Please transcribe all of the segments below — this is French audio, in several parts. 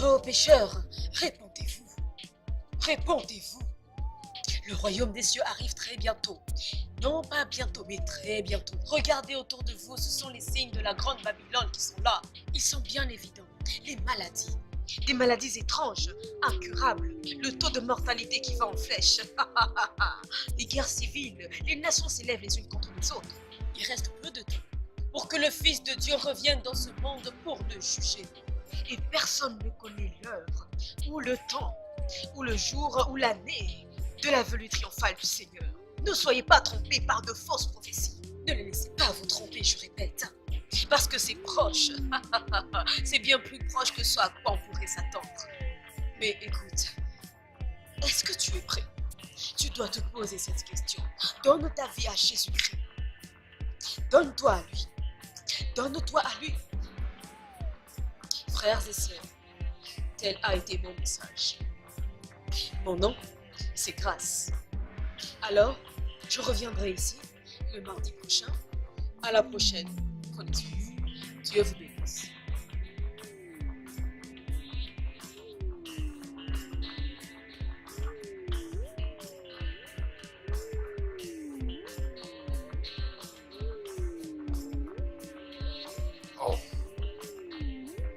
Oh pécheurs, répondez-vous, répondez-vous. Le royaume des cieux arrive très bientôt. Non pas bientôt, mais très bientôt. Regardez autour de vous, ce sont les signes de la grande Babylone qui sont là. Ils sont bien évidents. Les maladies, des maladies étranges, incurables, le taux de mortalité qui va en flèche. Les guerres civiles, les nations s'élèvent les unes contre les autres. Il reste peu de temps pour que le Fils de Dieu revienne dans ce monde pour le juger. Et personne ne connaît l'heure, ou le temps, ou le jour, ou l'année de la venue triomphale du Seigneur. Ne soyez pas trompés par de fausses prophéties. Ne les laissez pas vous tromper, je répète. Parce que c'est proche. C'est bien plus proche que ce à quoi on pourrait s'attendre. Mais écoute, est-ce que tu es prêt? Tu dois te poser cette question. Donne ta vie à Jésus-Christ. Donne-toi à lui. Donne-toi à lui. Frères et sœurs, tel a été mon message. Mon nom, c'est Grâce. Alors, je reviendrai ici le mardi prochain. À la prochaine. Prenez soin de vous. Dieu vous bénisse. Oh,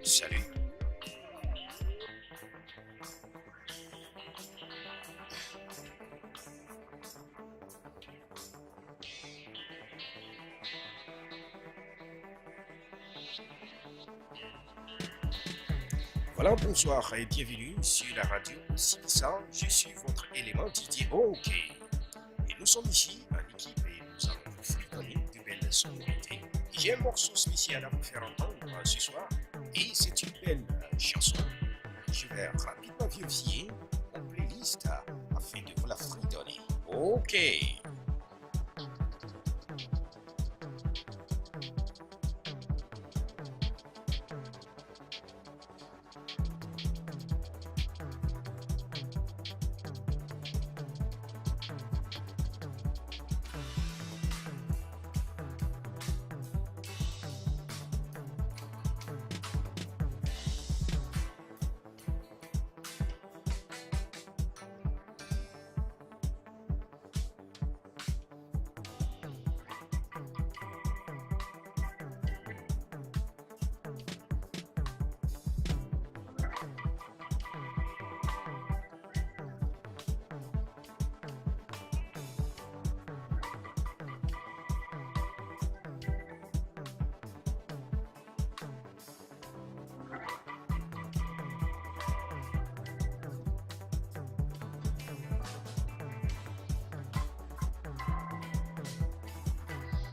salut. Voilà, bonsoir et bienvenue sur la radio Sibissa. Je suis votre élément Didier OK. Et nous sommes ici en équipe et nous allons vous fredonner de belles sonorités. J'ai un morceau spécial à vous faire entendre ce soir et c'est une belle chanson. Je vais rapidement vérifier mon playlist afin de vous la fredonner. OK.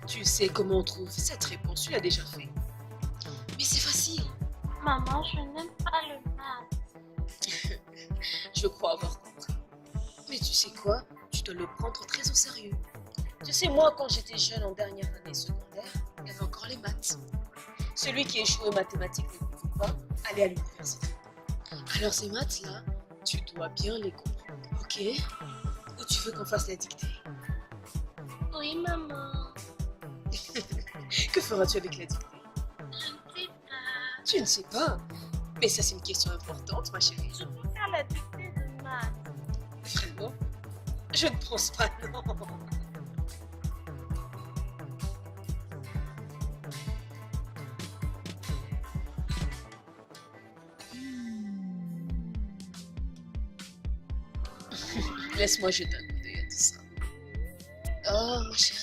Tu sais comment on trouve cette réponse, tu l'as déjà fait. Mais c'est facile. Maman, je n'aime pas le maths. Je crois avoir compris. Mais tu sais quoi? Tu dois le prendre très au sérieux. Tu sais, moi, quand j'étais jeune en dernière année secondaire, il y avait encore les maths. Celui qui échoue aux mathématiques ne pouvait pas aller à l'université. Alors ces maths-là, tu dois bien les comprendre, ok? Ou tu veux qu'on fasse la dictée? Oui, maman. Que feras-tu avec la dictée? Je ne sais pas. Tu ne sais pas. Mais ça, c'est une question importante, ma chérie. Je peux faire la dictée de maths. Vraiment? Je ne pense pas, non. Laisse-moi jeter un coup d'œil à tout ça. Oh, ma chérie.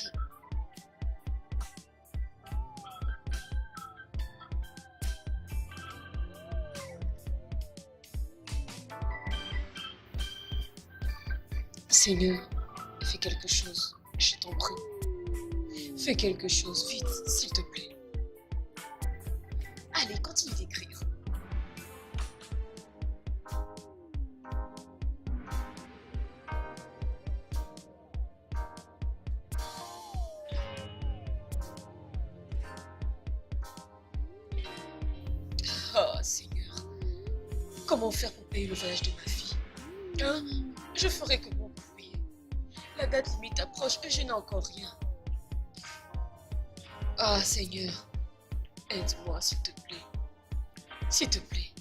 Seigneur, fais quelque chose, je t'en prie. Fais quelque chose, vite, s'il te plaît. Allez, continue d'écrire. Oh, Seigneur, comment faire pour payer le voyage de ma fille? Hein? Je ferai comment pour payer? La date limite approche et je n'ai encore rien. Ah, Seigneur, aide-moi, s'il te plaît. S'il te plaît.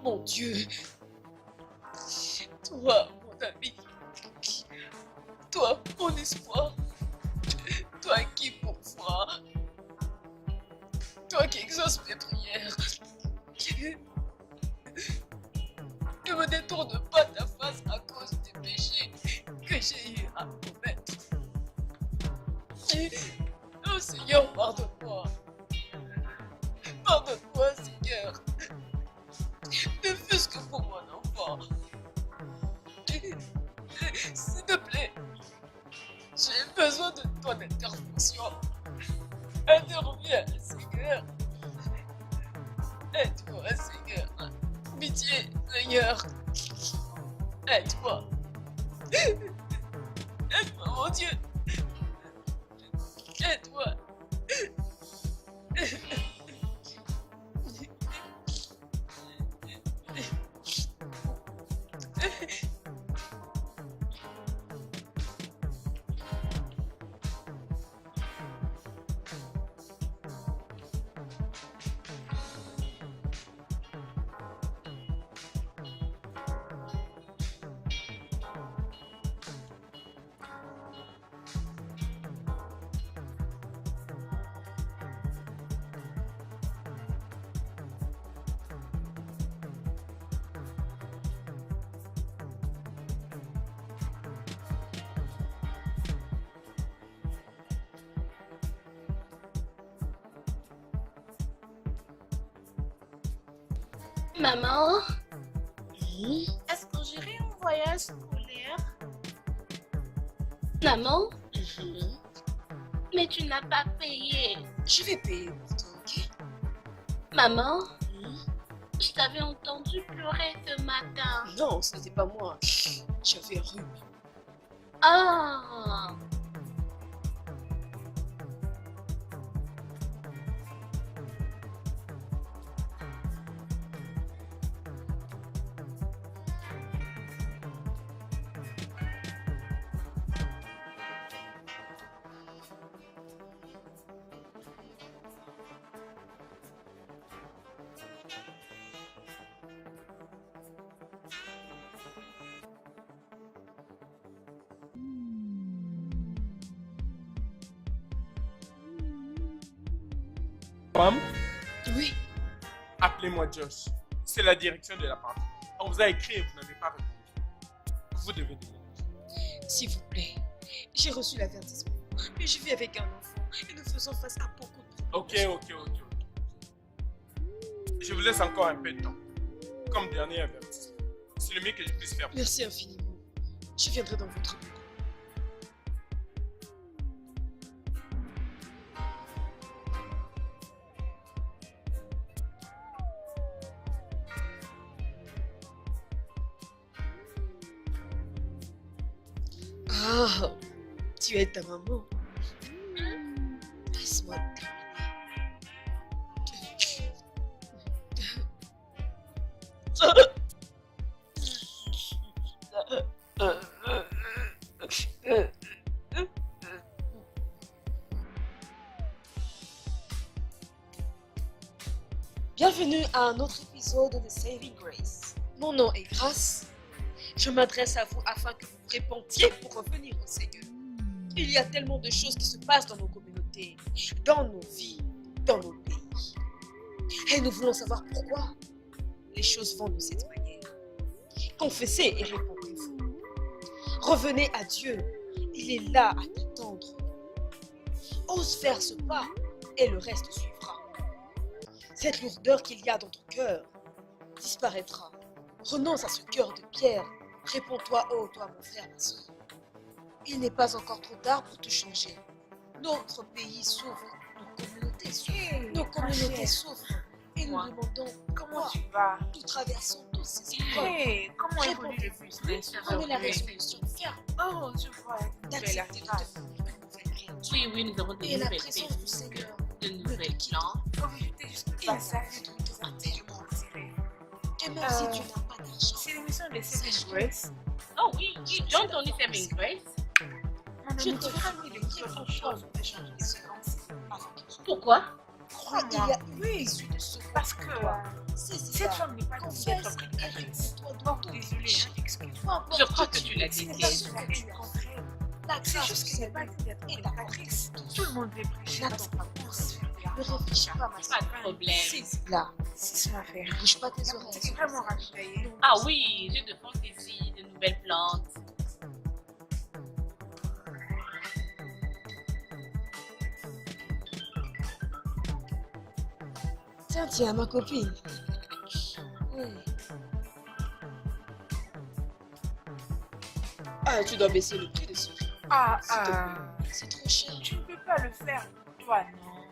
Mon Dieu. Toi, mon ami. Toi, mon espoir. Toi qui pourvois. Toi qui exauces mes prières. Ne me détourne pas ta face à cause des péchés que j'ai eu à commettre. Oh Seigneur, pardonne-moi. Pardonne-moi, Seigneur. Ne fût-ce que pour mon enfant. S'il te plaît, j'ai besoin de ton intervention. Interviens, Seigneur. Aide-moi, Seigneur. Pitié, Seigneur. Aide-moi. Aide-moi, mon Dieu. Aide-moi. Maman, Oui. est-ce que j'irai en voyage scolaire? Maman, mais tu n'as pas payé. Je vais payer pour toi, ok? Maman, je t'avais entendu pleurer ce matin. Non, ce n'était pas moi. J'avais rhume. Ah, Femme, Oui. appelez-moi Josh. C'est la direction de la partie. On vous a écrit et vous n'avez pas répondu. Vous devez donner. S'il vous plaît, j'ai reçu l'avertissement, mais je vis avec un enfant et nous faisons face à beaucoup de problèmes. Ok. Je vous laisse encore un peu de temps. Comme dernier avertissement. C'est le mieux que je puisse faire. Merci infiniment. Je viendrai dans votre bureau. Ah, tu es ta maman. Laisse-moi terminer. Bienvenue à un autre épisode de Saving Grace. Mon nom est Grace. Je m'adresse à vous afin que vous vous répandiez pour revenir au Seigneur. Il y a tellement de choses qui se passent dans nos communautés, dans nos vies, dans nos pays. Et nous voulons savoir pourquoi les choses vont de cette manière. Confessez et répondez-vous. Revenez à Dieu. Il est là à t'attendre. Ose faire ce pas et le reste suivra. Cette lourdeur qu'il y a dans ton cœur disparaîtra. Renonce à ce cœur de pierre. Réponds-toi, oh toi mon frère, ma soeur. Il n'est pas encore trop tard pour te changer. Notre pays souffre, nos communautés souffrent. Nos communautés souffrent. Et nous demandons Comment tu vas? Nous traversons tous ces épreuves. Hey, comment évolue le Répondez-vous. business? Prenez la résolution ferme Oh, je vois une nouvelle d'accepter de phrase. devenir une nouvelle créature. oui, nous avons des Et la nouvelles présence du Seigneur de ne nouvelles te quitte plans. Comme j'étais juste Et passage, nous te tellement tellement attiré. Et même si tu n'as pas d'argent, C'est l'émission de Sache Saving que- Grace. Oh oui, j'ai entendu Saving Grace. Mon Je ami, te tu as mis de quelque chose de changer de séquence. Pourquoi? crois qu'il y a une issue de secours Parce que pour toi. C'est cette ça. femme n'est pas digne Confesse d'être importe. Je crois que tu l'as Ce n'est pas détestes. une haine contre elle. La C'est grâce, juste c'est qu'elle n'est pas digne d'être prédicatrice. Tout le monde veut prêcher dans N'attends sa pas. atmosphère de Ne l'argent. réfléchis pas, ma Pas soeur. de problème. Là, C'est son affaire. ne bouge pas tes C'est oreilles. vraiment ravitaillé. Ah oui, j'ai de fantaisie, de nouvelles plantes. Tiens, tiens, ma copine. Oui. Ah, tu dois baisser le prix de ce riz. Ah, S'il te ah. plaît. C'est trop cher. Tu ne peux pas le faire pour toi, non.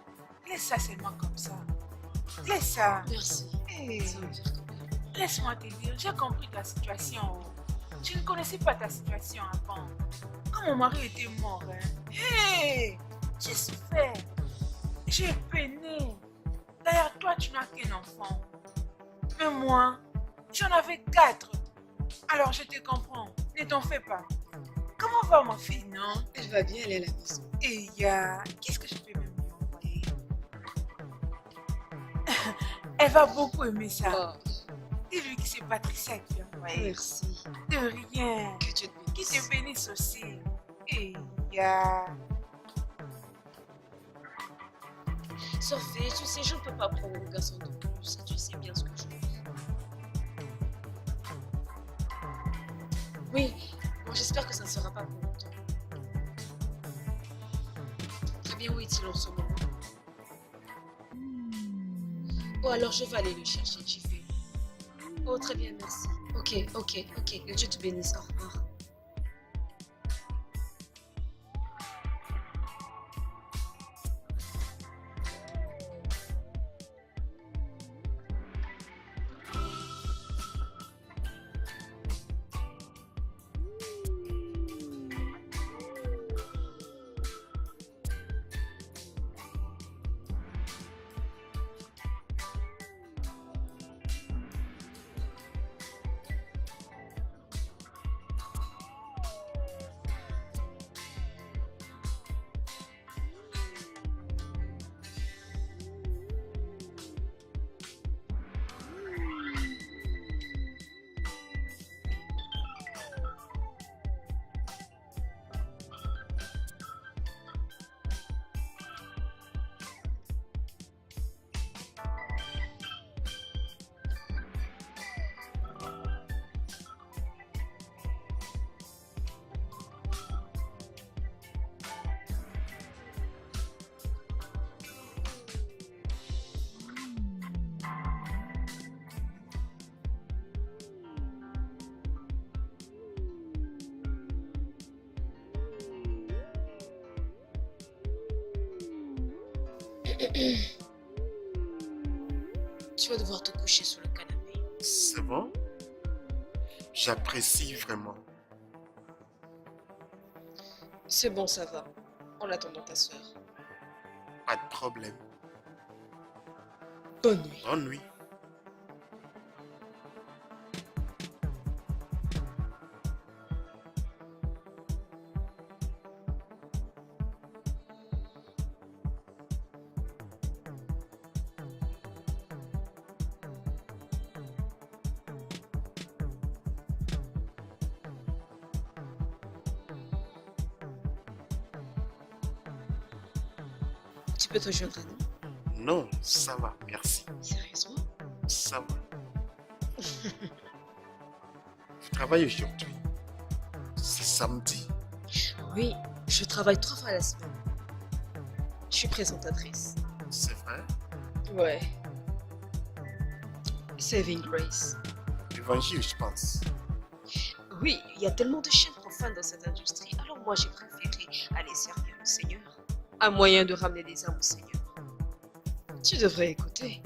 Laisse ça seulement comme ça. Laisse ça. Merci. Hey, Ça va me faire combien? laisse-moi te dire, j'ai compris ta situation. Tu ne connaissais pas ta situation avant. Quand mon mari était mort, hein. Hey, j'ai souffert. J'ai peiné. D'ailleurs, toi, tu n'as qu'un enfant. Mais moi, j'en avais 4. Alors, je te comprends. Ne t'en fais pas. Comment va ma fille, non? Elle va bien aller à la maison. Et qu'est-ce que je peux même lui envoyer? Elle va beaucoup aimer ça. Oh, Dis-lui que c'est Patricia qui l'a envoyé. merci. De rien. Que Dieu te Qui bénisse. te bénisse aussi. Et Sophie, tu sais, je ne peux pas prendre un garçon de plus. Tu sais bien ce que je veux. Oui, bon, j'espère que ça ne sera pas pour longtemps. Très bien, où est-il en ce moment? Oh, alors je vais aller le chercher, j'y vais. Oh, très bien, merci. Ok. Que Dieu te bénisse. Au revoir. Tu vas devoir te coucher sur le canapé. C'est bon? J'apprécie vraiment. C'est bon, ça va. En attendant ta soeur. Pas de problème. Bonne nuit. Bonne nuit. Tu peux te joindre à nous? Non, ça va, merci. Sérieusement? Ça va. Je travaille aujourd'hui. C'est samedi. Oui, je travaille 3 fois à la semaine. Je suis présentatrice. C'est vrai? Ouais. Saving Grace. Évangile, je pense. Oui, il y a tellement de chaînes profanes dans cette industrie. Alors moi, j'ai préféré aller servir le Seigneur. Un moyen de ramener des âmes au Seigneur. Tu devrais écouter.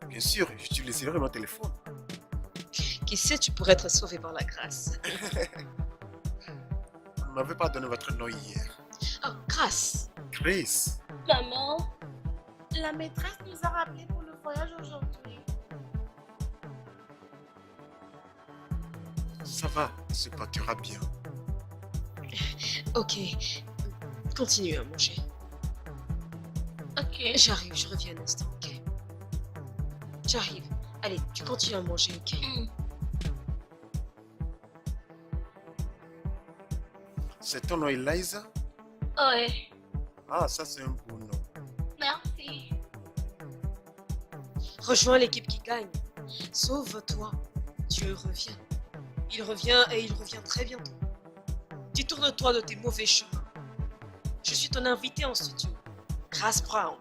Bien sûr, j'utiliserai mon téléphone. Qui sait, tu pourrais être sauvé par la grâce. Vous ne m'avez pas donné votre nom hier. Oh, grâce. Chris, Maman, la maîtresse nous a rappelé pour le voyage aujourd'hui. ça va, se portera bien. Ok. Continue à manger. Ok. J'arrive, je reviens un instant, ok? J'arrive. Allez, tu continues à manger, ok? C'est ton nom Eliza? Oui, Ah, ça c'est un beau nom. merci. Rejoins l'équipe qui gagne. Sauve-toi. Dieu revient. Il revient et il revient très bientôt. Détourne-toi de tes mauvais chemins. Je suis ton invité en studio, Grace Brown.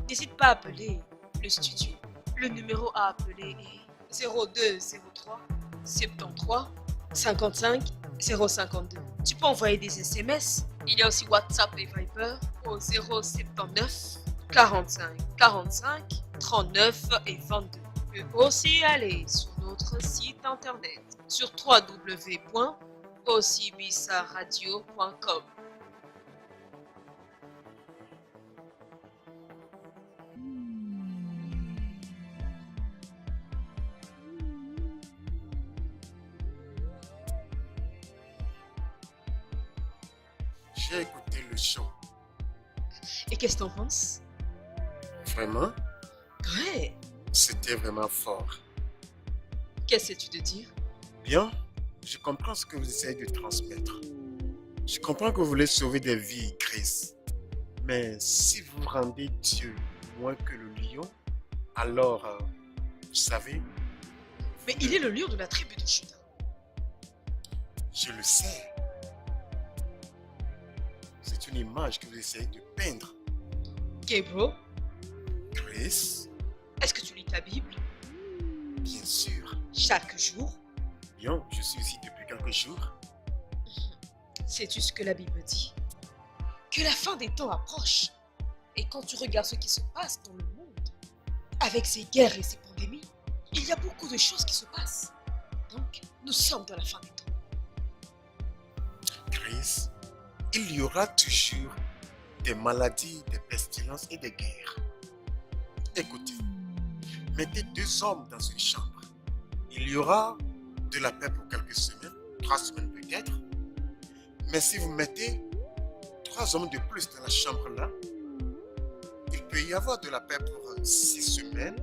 N'hésite pas à appeler le studio. Le numéro à appeler est 0203 73 55 052. Tu peux envoyer des SMS. Il y a aussi WhatsApp et Viber au 079 45 45 39 et 22. Tu peux aussi aller sur notre site internet sur www.ossibisaradio.com. J'ai écouté le show. Et qu'est-ce que t'en penses? Vraiment, Ouais. c'était vraiment fort. Qu'essaies-tu de dire? Bien, je comprends ce que vous essayez de transmettre. Je comprends que vous voulez sauver des vies, Chris. Mais si vous rendez Dieu moins que le lion, alors, vous savez, Mais il est le lion de la tribu de Juda. je le sais. C'est une image que vous essayez de peindre. Gabriel, Chris, est-ce que tu lis ta Bible bien sûr. chaque jour? Bien, je suis ici depuis quelques jours. Sais-tu ce que la Bible dit? Que la fin des temps approche. Et quand tu regardes ce qui se passe dans le monde, avec ces guerres et ces pandémies, il y a beaucoup de choses qui se passent. Donc, nous sommes dans la fin des temps. Chris, il y aura toujours des maladies, des pestilences et des guerres. Écoutez, mettez 2 hommes dans une chambre. Il y aura de la paix pour quelques semaines, 3 semaines peut-être. Mais si vous mettez 3 hommes de plus dans la chambre là, il peut y avoir de la paix pour 6 semaines.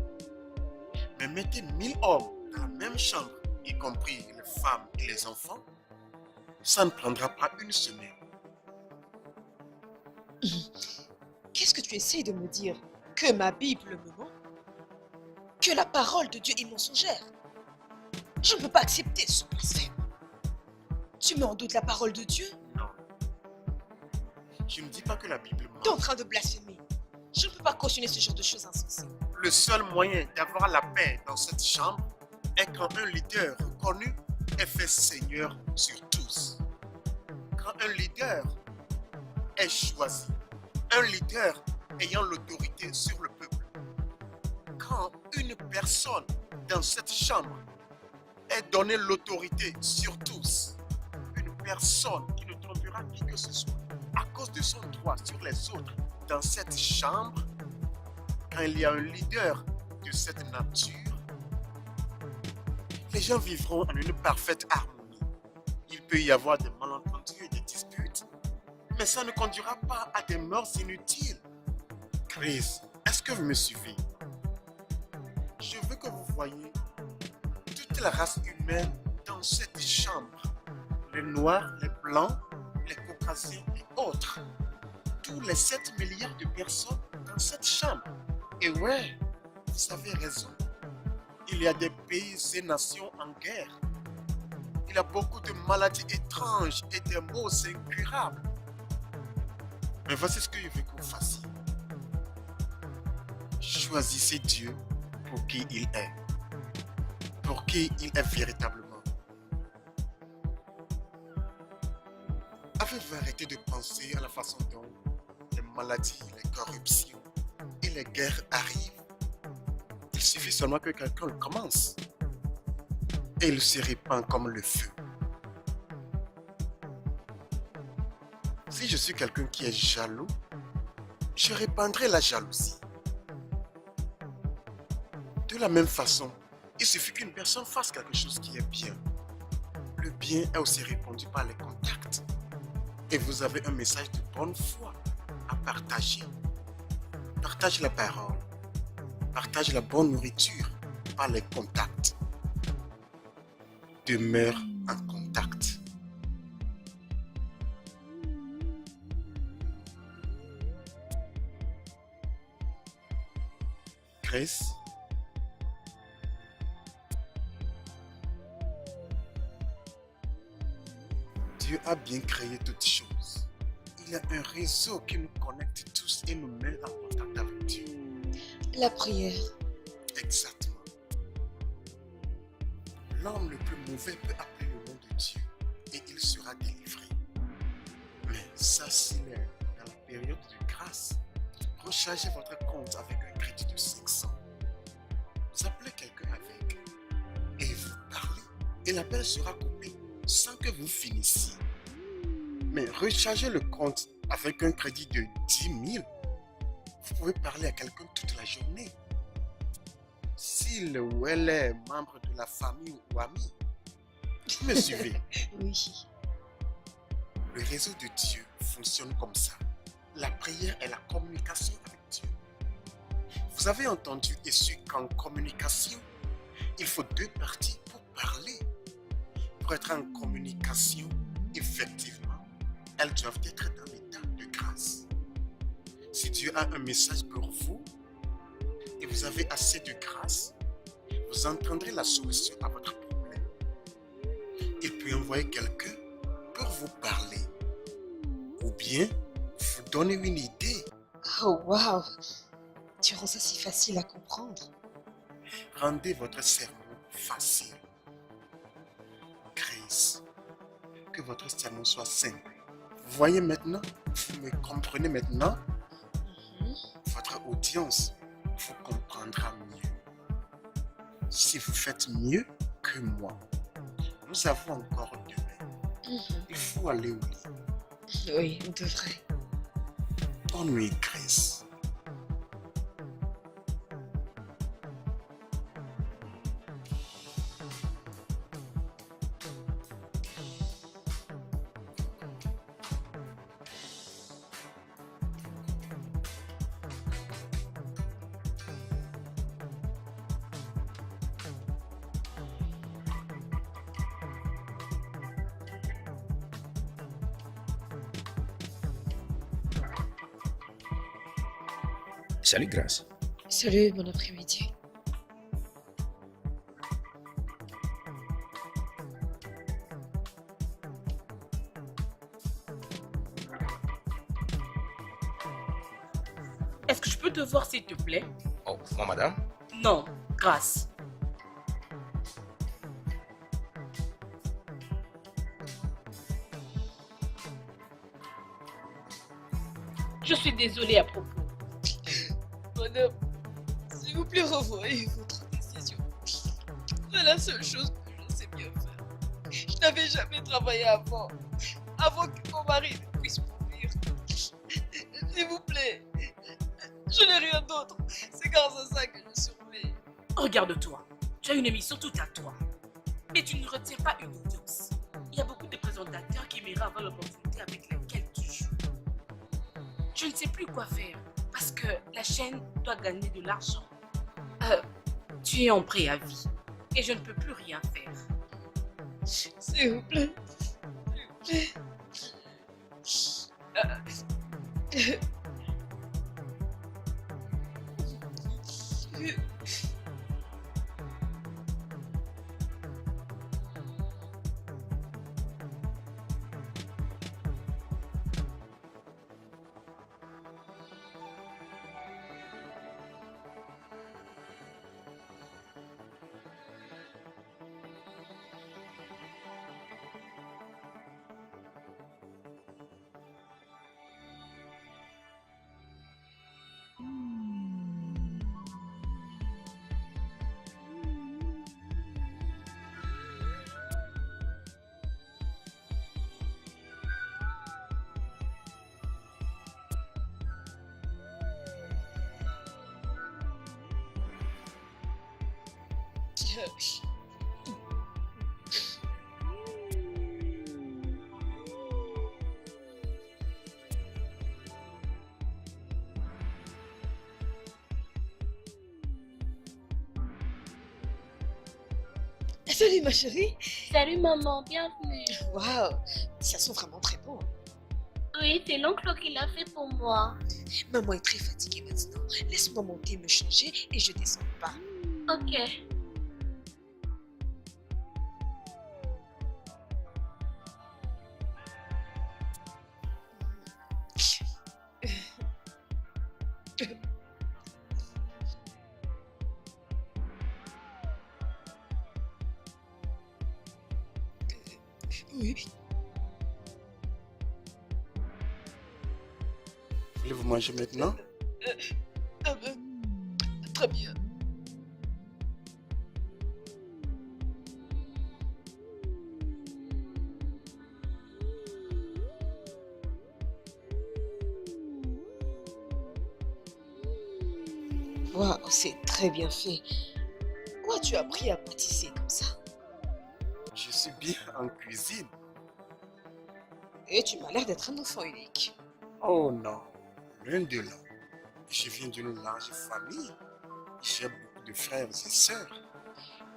Mais mettez 1000 hommes dans la même chambre, y compris les femmes et les enfants, ça ne prendra pas une semaine. Qu'est-ce que tu essayes de me dire? Que ma Bible me ment? Que la parole de Dieu est mensongère? Je ne peux pas accepter ce blasphème. Tu mets en doute la parole de Dieu? Non. Je ne dis pas que la Bible Tu es en ment. train de blasphémer. Je ne peux pas cautionner ce genre de choses insensées. Le seul moyen d'avoir la paix dans cette chambre est quand un leader reconnu est fait Seigneur sur tous. Quand un leader est choisi, un leader ayant l'autorité sur le peuple. Quand une personne dans cette chambre est donnée l'autorité sur tous, une personne qui ne trompera qui que ce soit à cause de son droit sur les autres dans cette chambre, quand il y a un leader de cette nature, les gens vivront en une parfaite harmonie. Il peut y avoir des malentendus et des disputes, mais ça ne conduira pas à des morts inutiles. Chris, est-ce que vous me suivez? Je veux que vous voyez toute la race humaine dans cette chambre. Les noirs, les blancs, les caucasiens et autres. Tous les 7 milliards de personnes dans cette chambre. Et ouais, vous avez raison. Il y a des pays et nations en guerre. Il y a beaucoup de maladies étranges et des maux incurables. Mais voici ce que je veux que vous fassiez. Choisissez Dieu pour qui il est. Pour qui il est véritablement. Avez-vous arrêté de penser à la façon dont les maladies, les corruptions et les guerres arrivent? Il suffit seulement que quelqu'un le commence et il se répand comme le feu. Si je suis quelqu'un qui est jaloux, je répandrai la jalousie. De la même façon, il suffit qu'une personne fasse quelque chose qui est bien. Le bien est aussi répandu par les contacts. Et vous avez un message de bonne foi à partager. Partage la parole. Partage la bonne nourriture par les contacts. Demeure en contact. Grace, Dieu a bien créé toutes choses. Il y a un réseau qui nous connecte tous et nous met en contact avec Dieu. La prière. Exactement. L'homme le plus mauvais peut appeler le nom de Dieu et il sera délivré. Mais ça, s'il est dans la période de grâce, rechargez votre compte avec un crédit de 500. Vous appelez quelqu'un avec et vous parlez et l'appel sera coupé sans que vous finissiez. Mais rechargez le compte avec un crédit de 10 000. Vous pouvez parler à quelqu'un toute la journée. S'il ou elle est membre de la famille ou ami, vous me suivez. Oui. Le réseau de Dieu fonctionne comme ça. La prière est la communication avec Dieu. Vous avez entendu et su qu'en communication, il faut deux parties pour parler. Pour être en communication, effectivement, elles doivent être dans l'état de grâce. Si Dieu a un message pour vous et vous avez assez de grâce, vous entendrez la solution à votre problème. Il peut envoyer quelqu'un pour vous parler ou bien vous donner une idée. Oh, wow. Tu rends ça si facile à comprendre. Rendez votre cerveau facile. Grace, que votre cerveau soit simple. Vous voyez maintenant, vous me comprenez maintenant, votre audience vous comprendra mieux. Si vous faites mieux que moi, nous avons encore demain. Il faut aller au lit. Oui, on devrait. Bonne nuit, Grace. Salut Grace. Salut, bon après-midi. Est-ce que je peux te voir, s'il te plaît? Oh, moi madame. Non, grâce. Je suis désolée à propos. Madame, s'il vous plaît, revoyez votre décision. C'est la seule chose que je sais bien faire. Je n'avais jamais travaillé avant que mon mari ne puisse mourir. S'il vous plaît, je n'ai rien d'autre. C'est grâce à ça que je survis. Regarde-toi. Tu as une émission toute à toi. Mais tu ne retiens pas une audience. Il y a beaucoup de présentateurs qui aimeraient avoir l'opportunité avec laquelle tu joues. Je ne sais plus quoi faire parce que la chaîne doit gagner de l'argent. Tu es en préavis et je ne peux plus rien faire. S'il vous plaît. S'il vous plaît. Salut ma chérie. Salut maman, bienvenue. Waouh, ça sent vraiment très bon. Oui, c'est l'oncle qui l'a fait pour moi. Maman est très fatiguée maintenant. Laisse-moi monter me changer et je descends pas. Ok. Oui, Voulez-vous manger maintenant? très bien. Waouh, c'est très bien fait. Où as-tu appris à pâtisser comme ça? Je suis bien en cuisine. Et tu m'as l'air d'être un enfant unique. Oh non, loin de là. Je viens d'une large famille. J'ai beaucoup de frères et sœurs.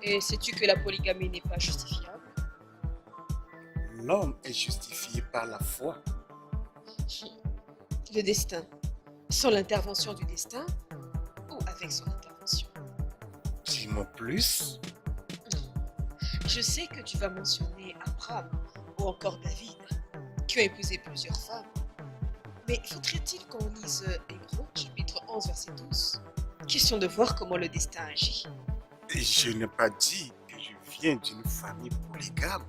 Et sais-tu que la polygamie n'est pas justifiable? L'homme est justifié par la foi. Le destin. Sans l'intervention du destin ou avec son intervention? Dis-moi plus. Je sais que tu vas mentionner Abraham ou encore David, qui ont épousé plusieurs femmes. Mais faudrait-il qu'on lise Hébreux, chapitre 11, verset 12? Question de voir comment le destin agit. Et je n'ai pas dit que je viens d'une famille polygame.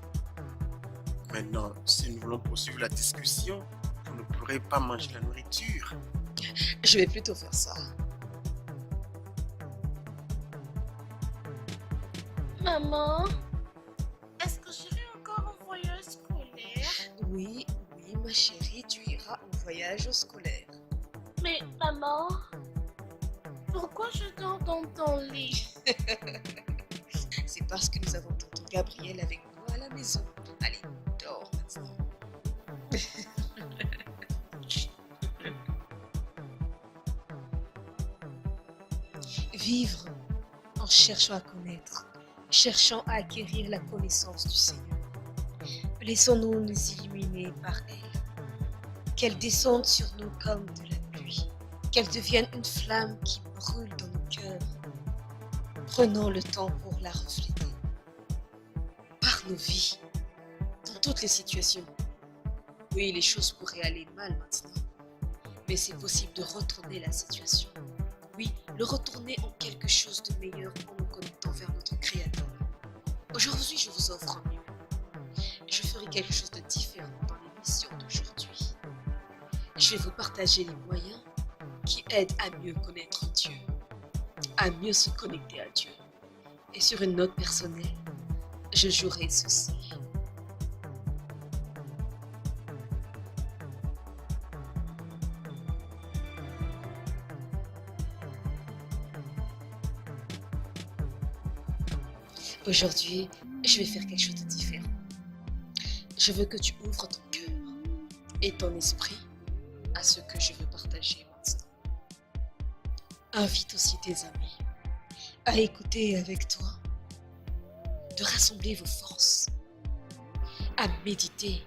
Maintenant, si nous voulons poursuivre la discussion, vous ne pourrez pas manger la nourriture. Je vais plutôt faire ça. Maman, est-ce que j'irai encore au voyage scolaire? Oui, oui, ma chérie, tu iras au voyage scolaire. Mais maman, Pourquoi je dors dans ton lit? C'est parce que nous avons tonton Gabriel avec nous à la maison. Allez, dors maintenant. Vivre en cherchant à connaître, cherchant à acquérir la connaissance du Seigneur. Laissons-nous nous illuminer par elle. Qu'elle descende sur nous comme de la pluie. Qu'elle devienne une flamme qui brûle dans nos cœurs. Prenons le temps pour la refléter. Par nos vies, dans toutes les situations. Oui, les choses pourraient aller mal maintenant. Mais c'est possible de retourner la situation. Oui, le retourner en quelque chose de meilleur en nous connectant vers notre Créateur. Aujourd'hui, je vous offre un mieux. Je ferai quelque chose de différent dans l'émission d'aujourd'hui. Je vais vous partager les moyens qui aident à mieux connaître Dieu, à mieux se connecter à Dieu. Et sur une note personnelle, je jouerai ceci. Aujourd'hui, je vais faire quelque chose de différent. Je veux que tu ouvres ton cœur et ton esprit à ce que je veux partager maintenant. Invite aussi tes amis à écouter avec toi, de rassembler vos forces, à méditer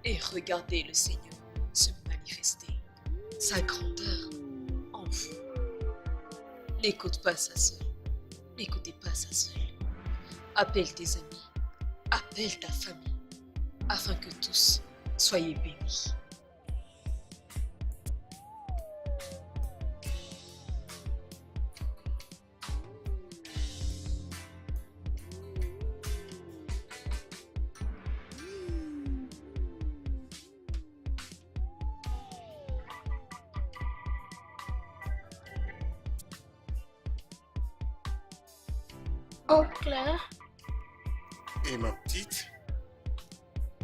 et regarder le Seigneur se manifester, sa grandeur en vous. N'écoute pas ça seul, n'écoutez pas ça seul. Appelle tes amis, appelle ta famille, afin que tous soyez bénis. oncle, Et ma petite,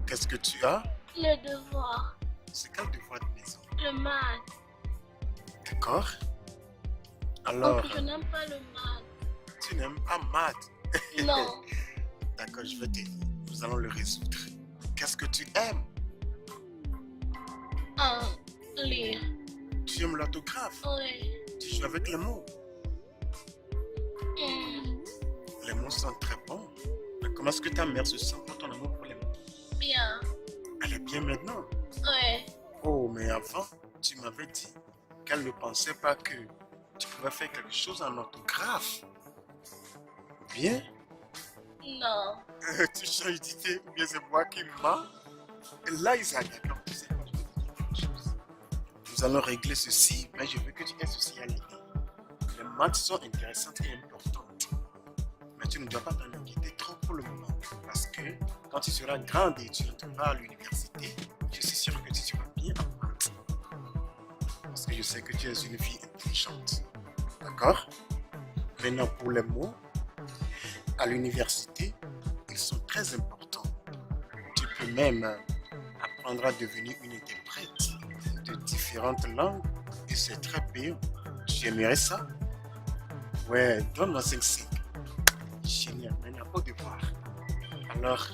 qu'est-ce que tu as? le devoir, C'est quel devoir de maison? le maths. D'accord? Alors, Oncle, je n'aime pas le maths. tu n'aimes pas maths? Non, D'accord, je vais t'aider. Nous allons le résoudre. Qu'est-ce que tu aimes? lire. Tu aimes l'autographe? Oui. Tu joues avec les mots? Hmm, Les mots sont très bons. Mais comment est-ce que ta mère se sent pour ton amour pour les mots? bien. Elle est bien maintenant. Ouais. Oh, mais avant, tu m'avais dit qu'elle ne pensait pas que tu pouvais faire quelque chose en orthographe. Bien. Non. Tu changes d'idée ou bien c'est moi qui mens. Et là, Isaac, d'accord, tu sais quoi, je vais te dire quelque chose. Nous allons régler ceci, mais je veux que tu aies ceci à l'idée. Les maths sont intéressantes et importantes. Mais tu ne dois pas t'en inquiéter trop pour le moment. Parce que quand tu seras grande et tu entreras à l'université, je suis sûr que tu seras bien en maths. Parce que je sais que tu es une fille intelligente. D'accord? Maintenant, pour les mots, à l'université, ils sont très importants. Tu peux même apprendre à devenir une interprète de différentes langues et c'est très payant. Tu aimerais ça? Ouais, donne-moi 5-5. Génial, maintenant au devoir. Alors,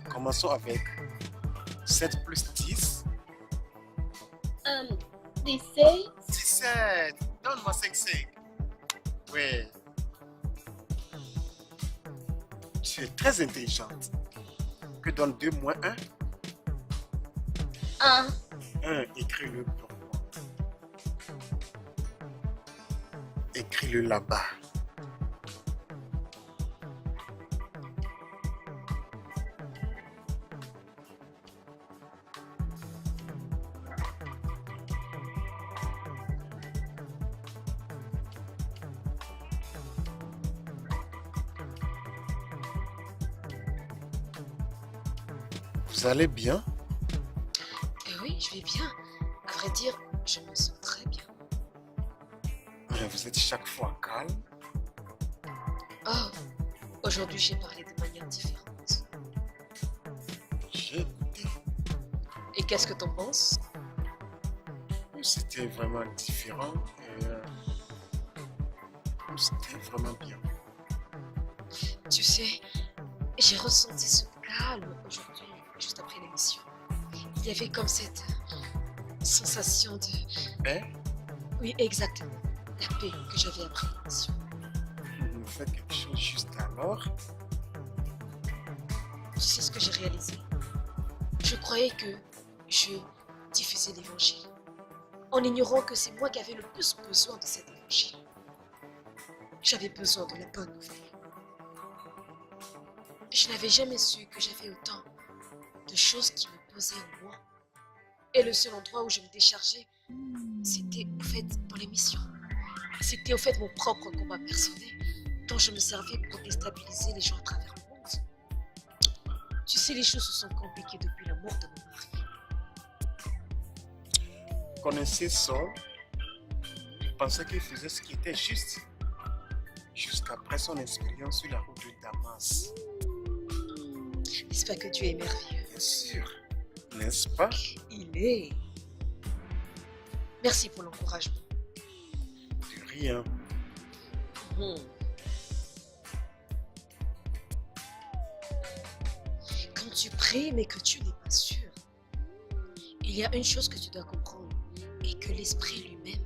commençons avec 7 plus 10. 17. 17. Donne-moi 5-5. Ouais. Tu es très intelligente. Que donne 2 moins 1? 1. 1, écris-le pour moi. Écris-le là-bas. Vous allez bien? Oui, je vais bien. À vrai dire, je me sens très bien. Mais vous êtes chaque fois calme. Oh, aujourd'hui j'ai parlé de manière différente. J'ai écouté. Et qu'est-ce que t'en penses? C'était vraiment différent et c'était vraiment bien. Tu sais, j'ai ressenti ce calme aujourd'hui, juste après l'émission. Il y avait comme cette sensation de... Mais Oui, exactement. La paix que j'avais après l'émission. vous faites quelque chose juste alors. Tu sais ce que j'ai réalisé? Je croyais que je diffusais l'évangile, en ignorant que c'est moi qui avais le plus besoin de cet évangile. J'avais besoin de la bonne nouvelle. Je n'avais jamais su que j'avais autant de choses qui me pesaient en moi. Et le seul endroit où je me déchargeais, c'était au fait dans l'émission. C'était au fait mon propre combat personnel dont je me servais pour déstabiliser les gens à travers le monde. Tu sais, les choses se sont compliquées depuis la mort de mon mari. Vous connaissez Saul? Je pensais qu'il faisait ce qui était juste. Jusqu'après son expérience sur la route de Damas. N'est-ce pas que Dieu est merveilleux? Bien sûr. N'est-ce pas? Il est. Merci pour l'encouragement. De rien. Quand tu pries mais que tu n'es pas sûr, il y a une chose que tu dois comprendre et que l'Esprit lui-même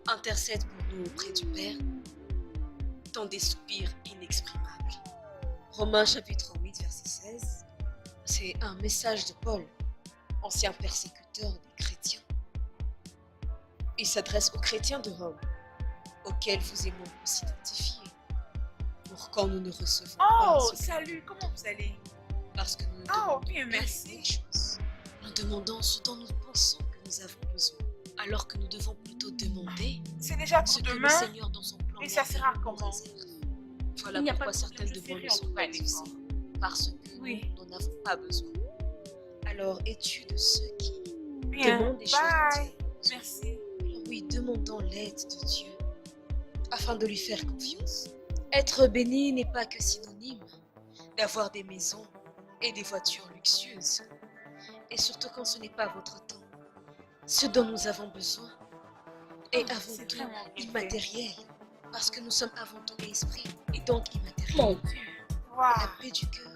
intercède pour nous auprès du Père dans des soupirs inexprimables. Romains chapitre 8 verset 16, c'est un message de Paul, ancien persécuteur des chrétiens. Il s'adresse aux chrétiens de Rome, auxquels vous et moi nous s'identifier, pour quand nous ne recevons pas Oh, ce que salut, comment vous allez? parce que nous ne Oh, demandons bien, pas merci. les choses. Nous demandons ce dont nous pensons que nous avons besoin, alors que nous devons plutôt demander C'est déjà ce pour que demain. le Seigneur dans son plan Et ça sera merveilleux nous comment? réserve. Voilà Il n'y a pourquoi pas de certaines problème, je demandes ferai ne en sont tout pas cas exaucées, l'effort. parce que Oui. nous n'en avons pas besoin. Alors, es-tu de ceux qui Bien, demandent des choses dont bye. ils n'ont pas besoin? Merci. Alors oui, demandons l'aide de Dieu afin de lui faire confiance. Être béni n'est pas que synonyme d'avoir des maisons et des voitures luxueuses. Et surtout quand ce n'est pas votre temps. Ce dont nous avons besoin est Ah, avant c'est tout vraiment bien fait. immatériel. Parce que nous sommes avant tout esprit et donc immatériel. Mon Dieu. La Wow. paix du cœur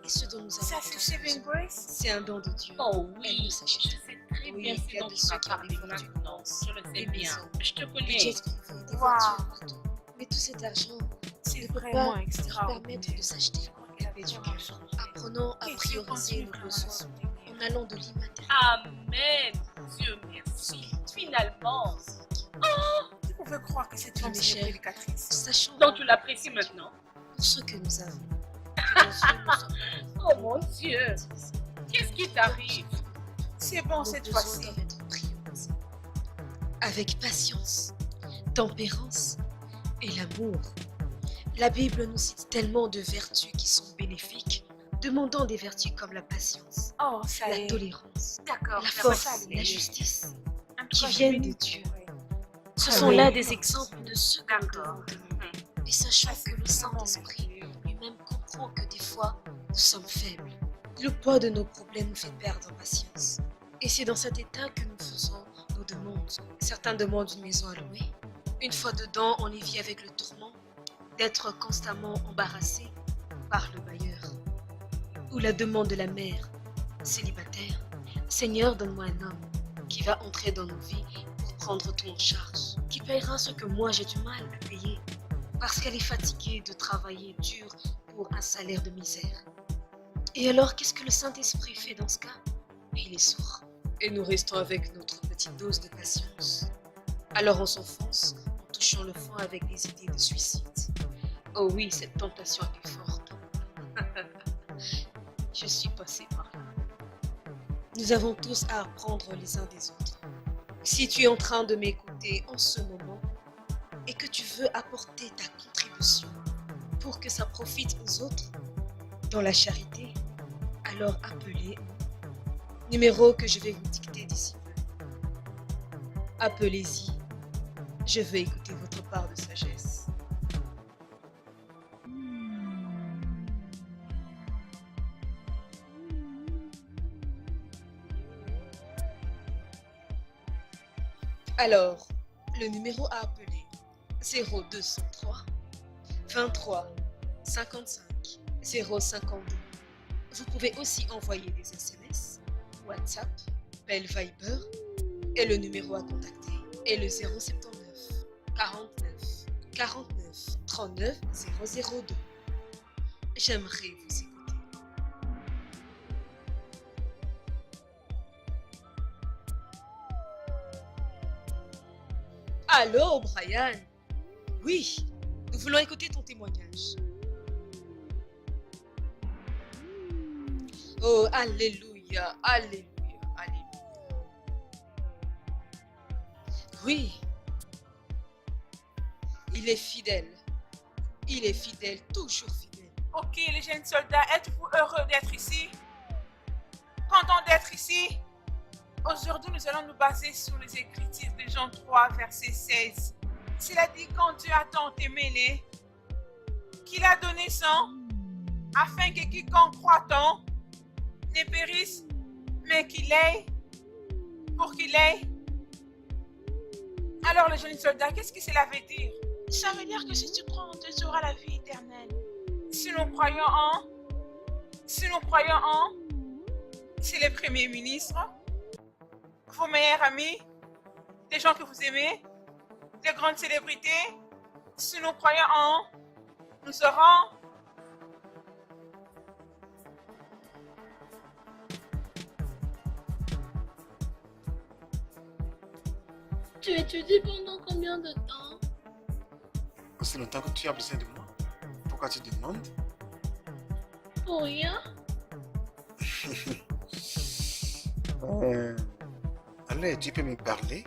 est ce dont nous avons Ça, c'est tous Saving besoin. Grace? C'est un don de Dieu. Oh Elle oui, ne je s'achète sais très Oui, bien il ce y a dont de tu ceux vas qui parler arrivent maintenant. Je le sais des bien. maisons, Je te des connais. jets privés, des Wow. voitures partout. Mais tout cet argent C'est ne peut vraiment pas leur extraordinaire. permettre de s'acheter la paix du cœur. Apprenons à Et Dieu prioriser continue nos vraiment à besoins soutenir. en en allant de l'immatériel. Amen. Dieu merci. Finalement. Tu pouvais croire que cette femme Mes serait chers, prédicatrice. sachant Donc tu l'apprécies maintenant. pour ce que nous avons, que nos yeux ne soient pas Oh mon Dieu. Qu'est-ce qui t'arrive? C'est bon nos cette besoins fois-ci. doivent être priorisés. Avec patience, tempérance et l'amour. La Bible nous cite tellement de vertus qui sont bénéfiques, demandant des vertus comme la patience, Oh, ça la y est. tolérance, D'accord. la ça force, va, la justice. Un qui courage viennent béni. de Dieu. Ouais. Ce Ah sont oui. là des exemples de ce que nous D'accord. devons demeurer. Et sachant que le Saint-Esprit lui-même comprend que des fois, nous sommes faibles. Le poids de nos problèmes nous fait perdre patience. Et c'est dans cet état que nous faisons nos demandes. Certains demandent une maison à louer. Une fois dedans, on y vit avec le tourment d'être constamment embarrassé par le bailleur. Ou la demande de la mère, célibataire. Seigneur, donne-moi un homme qui va entrer dans nos vies pour prendre tout en charge, qui payera ce que moi j'ai du mal à payer, parce qu'elle est fatiguée de travailler dur pour un salaire de misère. Et alors, qu'est-ce que le Saint-Esprit fait dans ce cas? Il est sourd. Et nous restons avec notre petite dose de patience. Alors on s'enfonce en touchant le fond avec des idées de suicide. Oh oui, cette tentation est forte. Je suis passée par là. Nous avons tous à apprendre les uns des autres. Si tu es en train de m'écouter en ce moment et que tu veux apporter ta contribution pour que ça profite aux autres dans la charité, alors appelez numéro que je vais vous dicter d'ici peu. Appelez-y. Je veux écouter votre part de sagesse. Alors, le numéro à appeler 0203 23 55 052. Vous pouvez aussi envoyer des SMS, WhatsApp, Bell Viber et le numéro à contacter est le 079 49 49 39 002. J'aimerais vous écouter. Allô, Brian? Oui, nous voulons écouter ton témoignage. Oh, alléluia, alléluia, alléluia. Oui, il est fidèle. Il est fidèle, toujours fidèle. Ok, les jeunes soldats, êtes-vous heureux d'être ici? Content d'être ici? Aujourd'hui, nous allons nous baser sur les Écritures de Jean 3, verset 16. Cela dit, quand Dieu a tant aimé les, qu'il a donné son, afin que quiconque croit en ne périsse, mais qu'il ait, pour qu'il ait. Alors, les jeunes soldats, qu'est-ce que cela veut dire? Ça veut dire que si tu crois en Dieu, tu auras la vie éternelle. Si nous croyons en, c'est le Premier ministre, vos meilleurs amis, des gens que vous aimez, des grandes célébrités. Si nous croyons en, nous serons. Tu étudies pendant combien de temps? Aussi longtemps que tu as besoin de moi. Pourquoi tu demandes? Pour rien. Allez, tu peux me parler?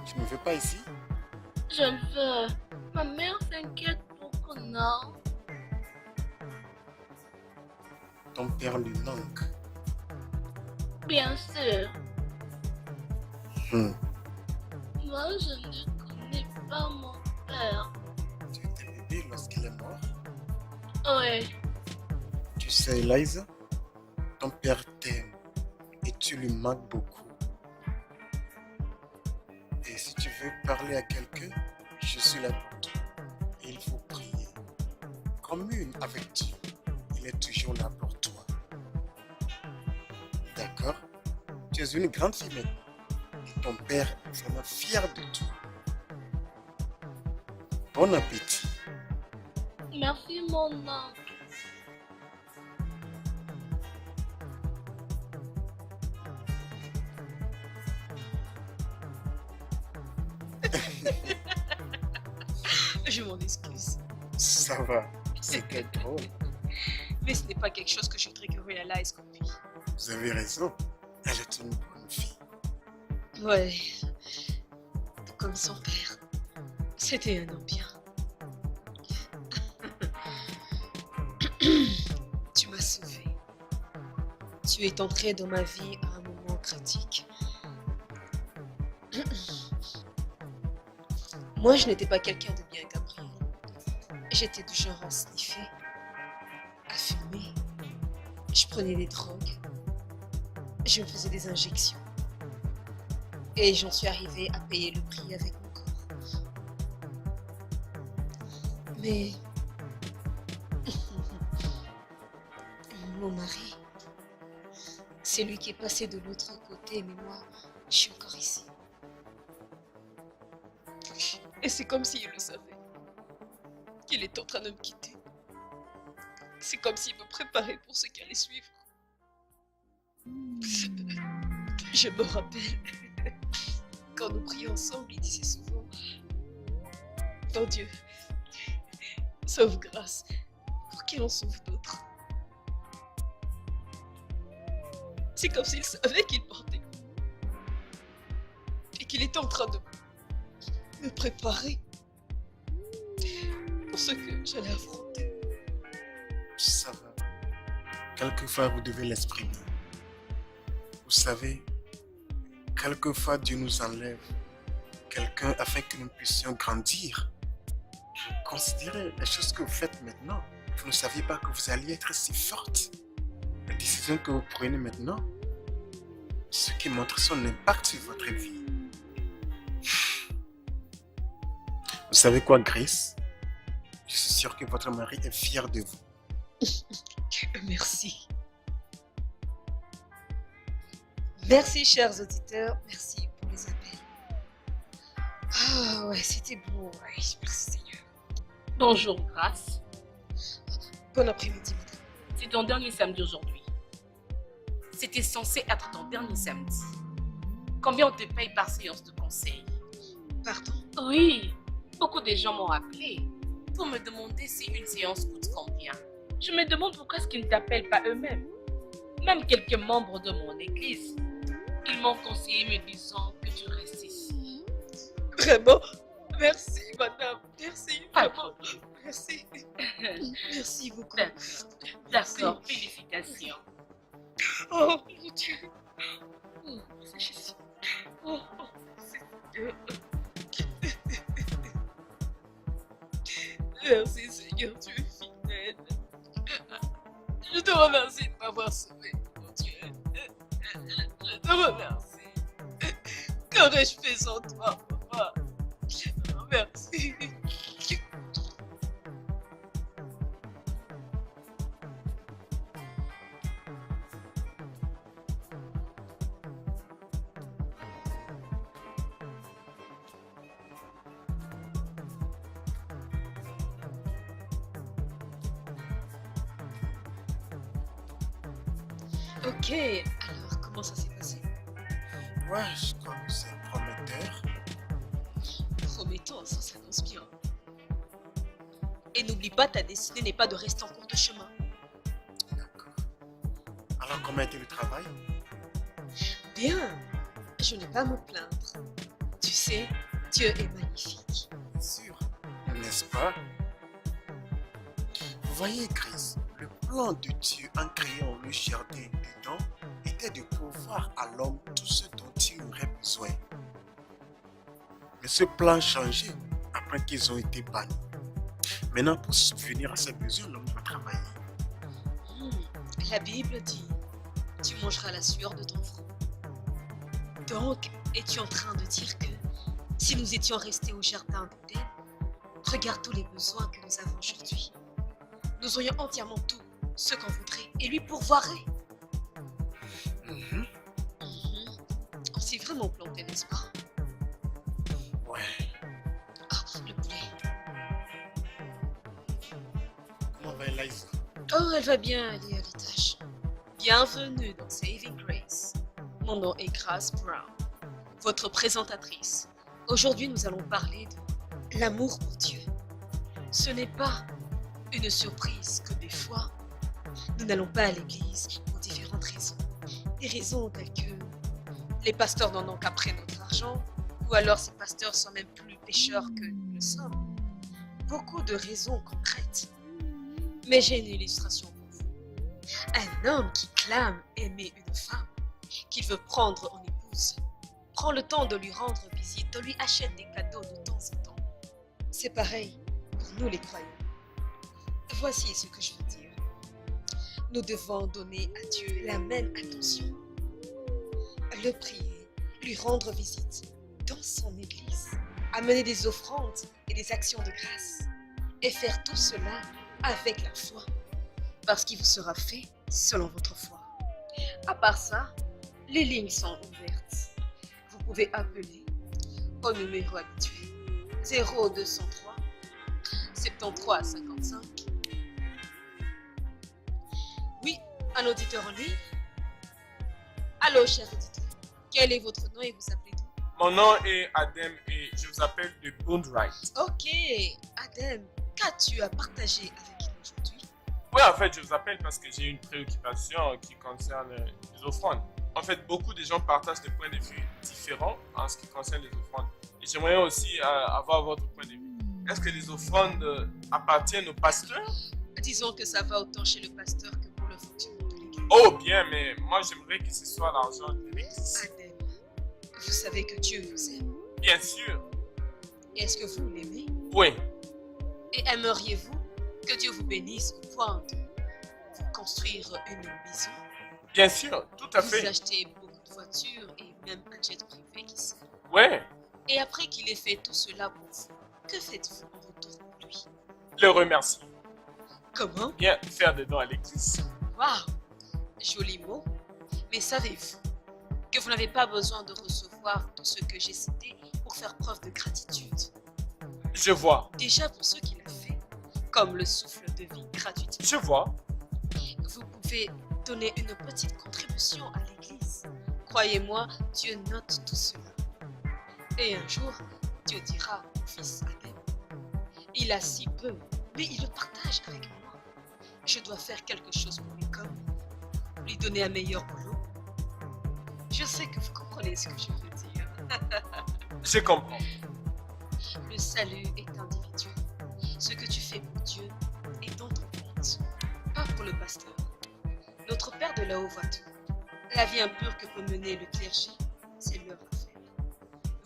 Tu ne me veux pas ici? Je le veux. Ma mère s'inquiète beaucoup, non? Ton père lui manque. Bien sûr. Hmm. Moi, je ne connais pas mon père. Tu étais bébé lorsqu'il est mort. Oui. Tu sais, Eliza, ton père t'aime et tu lui manques beaucoup. Et si tu veux parler à quelqu'un, je suis là pour toi. Et il faut prier. Commune avec Dieu. Il est toujours là pour toi. D'accord? Tu es une grande fille maintenant. Et ton père est vraiment fier de toi. Bon appétit. Merci, mon oncle. Je m'en excuse. Ça va, c'était drôle. Mais ce n'est pas quelque chose que je voudrais que réalise comme lui. Vous avez raison. Elle est une bonne fille. Ouais. Tout comme son père. C'était un homme bien. Tu m'as sauvé. Tu es entré dans ma vie à un moment critique. Moi, je n'étais pas quelqu'un de bien, Gabriel. J'étais du genre à sniffer, à fumer. Je prenais des drogues. Je me faisais des injections. Et j'en suis arrivée à payer le prix avec mon corps. Mais mon mari, c'est lui qui est passé de l'autre côté, mais moi, je suis encore ici. Et c'est comme s'il le savait, qu'il est en train de me quitter. C'est comme s'il me préparait pour ce qui allait suivre. Je me rappelle, quand nous prions ensemble, il disait souvent, « Oh Dieu, sauve grâce pour qu'il en sauve d'autres. » C'est comme s'il savait qu'il partait et qu'il était en train de me préparer pour ce que j'allais affronter. Ça va. Quelquefois, vous devez l'exprimer. Vous savez, quelquefois, Dieu nous enlève quelqu'un afin que nous puissions grandir. Considérez les choses que vous faites maintenant. Vous ne saviez pas que vous alliez être si forte. Les décisions que vous prenez maintenant, ce qui montre son impact sur votre vie. Vous savez quoi, Grace? Je suis sûr que votre mari est fier de vous. Merci. Merci, chers auditeurs. Merci pour les appels. Ah ouais, c'était beau. Ouais, merci, Seigneur. Bonjour, Grâce. Bon après-midi, madame. C'est ton dernier samedi aujourd'hui. C'était censé être ton dernier samedi. Combien on te paye par séance de conseil? Pardon? Oui, beaucoup de gens m'ont appelé pour me demander si une séance coûte combien. Je me demande pourquoi est-ce qu'ils ne t'appellent pas eux-mêmes. Même quelques membres de mon église. Ils m'ont conseillé me disant que tu restes ici. Vraiment? Merci, madame. Merci. Pas Vraiment. de problème. Merci. Merci beaucoup. D'accord, félicitations. Oh, mon Dieu. Oh, c'est Jésus. Oh, Seigneur. Merci, Seigneur, tu es fidèle. Je te remercie de m'avoir sauvé, mon Dieu. Je te remercie. Qu'aurais-je fait sans toi, papa? Merci. Ok, alors comment ça s'est passé? Ouais, je crois que c'est prometteur. Promettant, ça s'annonce bien. Et n'oublie pas, ta destinée n'est pas de rester en cours de chemin. D'accord. Alors, comment était le travail? Bien, je n'ai pas à me plaindre. Tu sais, Dieu est magnifique. Bien sûr, n'est-ce pas? Vous voyez, Chris, le plan de Dieu en créant le jardin d'Éden était de pourvoir à l'homme tout ce dont il aurait besoin. Mais ce plan changeait après qu'ils ont été bannis. Maintenant, pour subvenir à ces besoins, l'homme doit travailler. La Bible dit, tu mangeras la sueur de ton front. Donc, es-tu en train de dire que si nous étions restés au jardin d'Éden, regarde tous les besoins que nous avons aujourd'hui. Nous aurions entièrement tout ce qu'on voudrait et lui pourvoirait. On s'est vraiment planté, n'est-ce pas? Ouais. Ah, le poulet. Comment va Eliza? Oh, elle va bien, elle est à l'étage. Bienvenue dans Saving Grace. Mon nom est Grace Brown, votre présentatrice. Aujourd'hui, nous allons parler de l'amour pour Dieu. Ce n'est pas une surprise que des fois, nous n'allons pas à l'église pour différentes raisons. Des raisons telles que les pasteurs n'en ont qu'après notre argent, ou alors ces pasteurs sont même plus pécheurs que nous le sommes. Beaucoup de raisons concrètes. Mais j'ai une illustration pour vous. Un homme qui clame aimer une femme, qu'il veut prendre en épouse, prend le temps de lui rendre visite, de lui achète des cadeaux de temps en temps. C'est pareil pour nous les croyants. Voici ce que je veux dire. Nous devons donner à Dieu la même attention. Le prier, lui rendre visite dans son église, amener des offrandes et des actions de grâce, et faire tout cela avec la foi, parce qu'il vous sera fait selon votre foi. À part ça, les lignes sont ouvertes. Vous pouvez appeler au numéro habituel 0203 73 55. Oui, un auditeur en ligne. Allô, cher auditeur. Quel est votre nom et vous appelez d'où? Mon nom est Adem et je vous appelle de Boondright. Ok, Adem, qu'as-tu à partager avec nous aujourd'hui? Oui, en fait, je vous appelle parce que j'ai une préoccupation qui concerne les offrandes. En fait, beaucoup de gens partagent des points de vue différents en ce qui concerne les offrandes. Et j'aimerais aussi avoir votre point de vue. Est-ce que les offrandes appartiennent au pasteur? Disons que ça va autant chez le pasteur que pour le fonctionnement de l'église. Oh bien, mais moi j'aimerais que ce soit l'argent de l'église. Adem, vous savez que Dieu vous aime. Bien sûr. Et est-ce que vous l'aimez? Oui. Et aimeriez-vous que Dieu vous bénisse au point de vous construire une maison? Bien sûr, tout à Vous fait. achetez beaucoup de voitures et même un jet privé qui sait. Ouais. Et après qu'il ait fait tout cela pour vous, que faites-vous en retour pour lui? Le remercie. Comment? Bien faire des dons à l'église. Waouh! Joli mot. Mais savez-vous que vous n'avez pas besoin de recevoir tout ce que j'ai cité pour faire preuve de gratitude? Je vois. Déjà pour ceux qu'il a fait, comme le souffle de vie gratuitement. Je vois. Vous pouvez donner une petite contribution à l'église. Croyez-moi, Dieu note tout cela. Et un jour, Dieu dira au fils Adem, il a si peu, mais il le partage avec moi. Je dois faire quelque chose pour lui comme lui donner un meilleur boulot. Je sais que vous comprenez ce que je veux dire. Je comprends. Le salut est individuel. Ce que tu fais pour Dieu est dans ton compte, pas pour le pasteur. Notre Père de là-haut voit tout. La vie impure que peut mener le clergé, c'est leur affaire.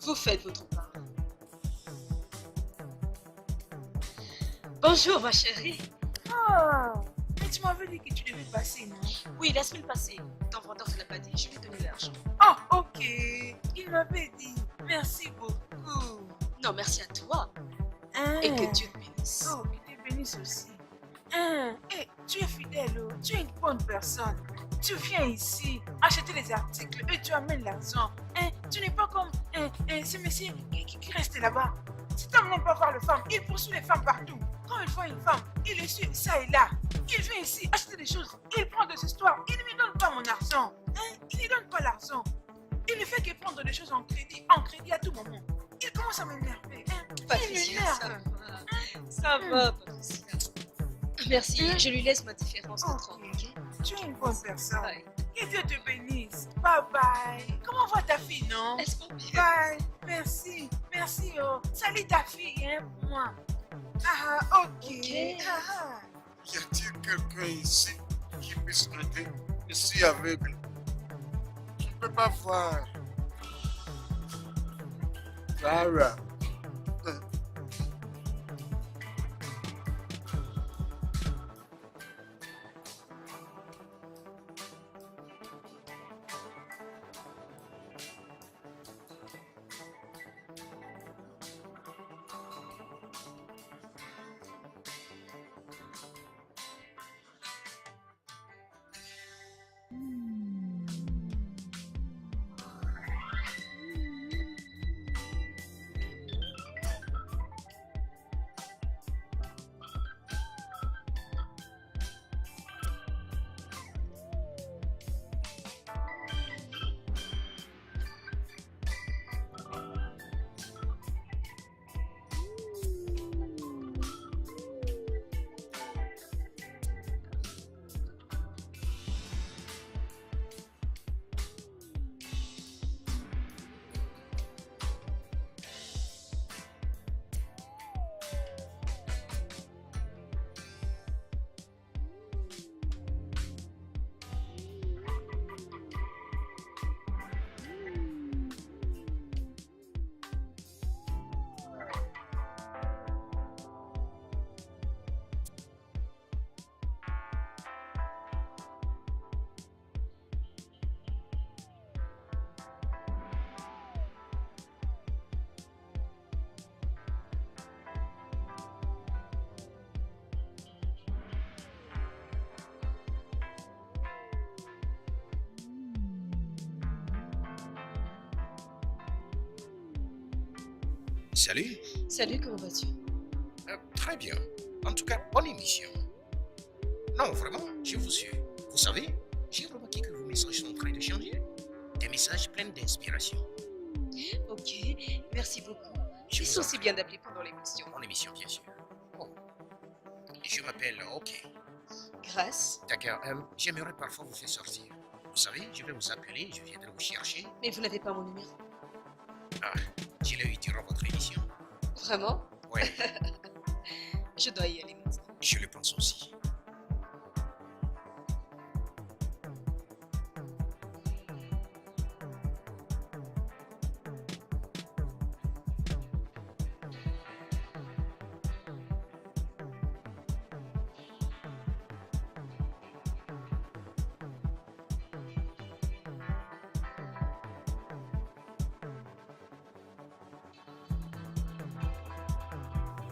Vous faites votre part. Bonjour ma chérie. Oh, mais tu m'avais dit que tu devais passer, non? Oui, la semaine passée, ton vendeur ne l'a pas dit, je lui ai donné l'argent. Oh, ok. Il m'avait dit. Merci beaucoup. Non, merci à toi Hein? et que Dieu te bénisse. Oh, qu'il te bénisse aussi. Hein? Eh, tu es fidèle, oh. Tu es une bonne personne. Tu viens ici acheter les articles et tu amènes l'argent. Hein? Tu n'es pas comme ce monsieur qui reste là-bas. Cet homme n'aime pas voir les femmes. Il poursuit les femmes partout. Quand il voit une femme, il les suit ça et là. Il vient ici acheter des choses. Il prend des histoires. Il ne me donne pas mon argent. Hein? Il ne donne pas l'argent. Il ne fait que prendre des choses en crédit à tout moment. Il commence à m'énerver. Hein? Il Patricia, ça m'énerve. va. Ça va, Patricia. Merci, je lui laisse ma différence de 30. Ok. Tu es une bonne personne. Ouais. Que Dieu te bénisse. Bye bye. Comment va ta fille, non? Est-ce qu'on peut... Bye. Merci. Merci, oh. Salut ta fille, hein, pour moi. Ah, ok. Ok. Ah, Y a-t-il quelqu'un ici qui puisse m'aider? Je suis aveugle. Je ne peux pas voir. Clara. Salut. Salut, comment vas-tu? Très bien. En tout cas, bonne émission. Non, vraiment, je vous suis. Vous savez, j'ai remarqué que vos messages sont en train de changer. Des messages pleins d'inspiration. Ok, merci beaucoup. Je C'est vous en aussi prie. bien d'appeler pendant l'émission. Mon émission, bien sûr. Oh. Je m'appelle OK. Grâce. D'accord, j'aimerais parfois vous faire sortir. Vous savez, je vais vous appeler, je viendrai vous chercher. Mais vous n'avez pas mon numéro. Ah, je l'ai eu durant votre émission. Vraiment? Oui, Je dois y aller maintenant. je le pense aussi.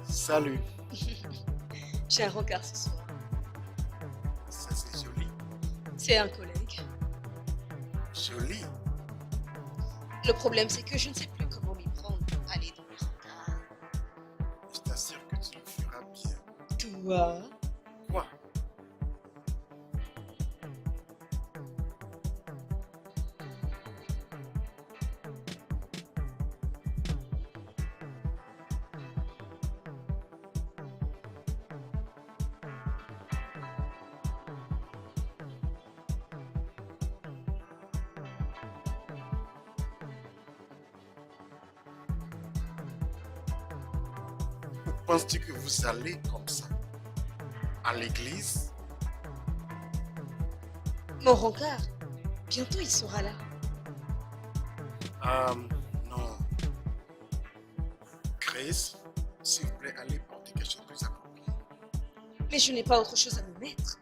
Salut. J'ai un rencard ce soir. Ça, c'est joli. C'est un collègue. Joli. Le problème, c'est que je ne sais plus comment m'y prendre pour aller dans les rencarts. Je t'assure que tu le feras bien. Toi? Quoi? Penses-tu que vous allez comme ça à l'église? Mon rencard. Bientôt, il sera là. Non. Chris, s'il vous plaît, allez porter quelque chose de plus approprié. Mais je n'ai pas autre chose à me mettre.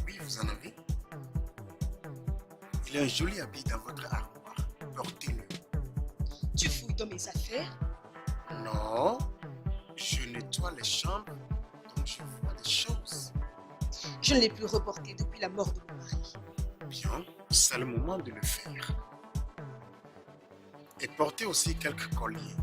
Oui, vous en avez. Il y a un joli habit dans votre armoire. Portez-le. Tu fouilles dans mes affaires? Non. Je nettoie les chambres, donc je vois des choses. Je ne l'ai plus reporté depuis la mort de mon mari. Bien, c'est le moment de le faire. Et portez aussi quelques colliers.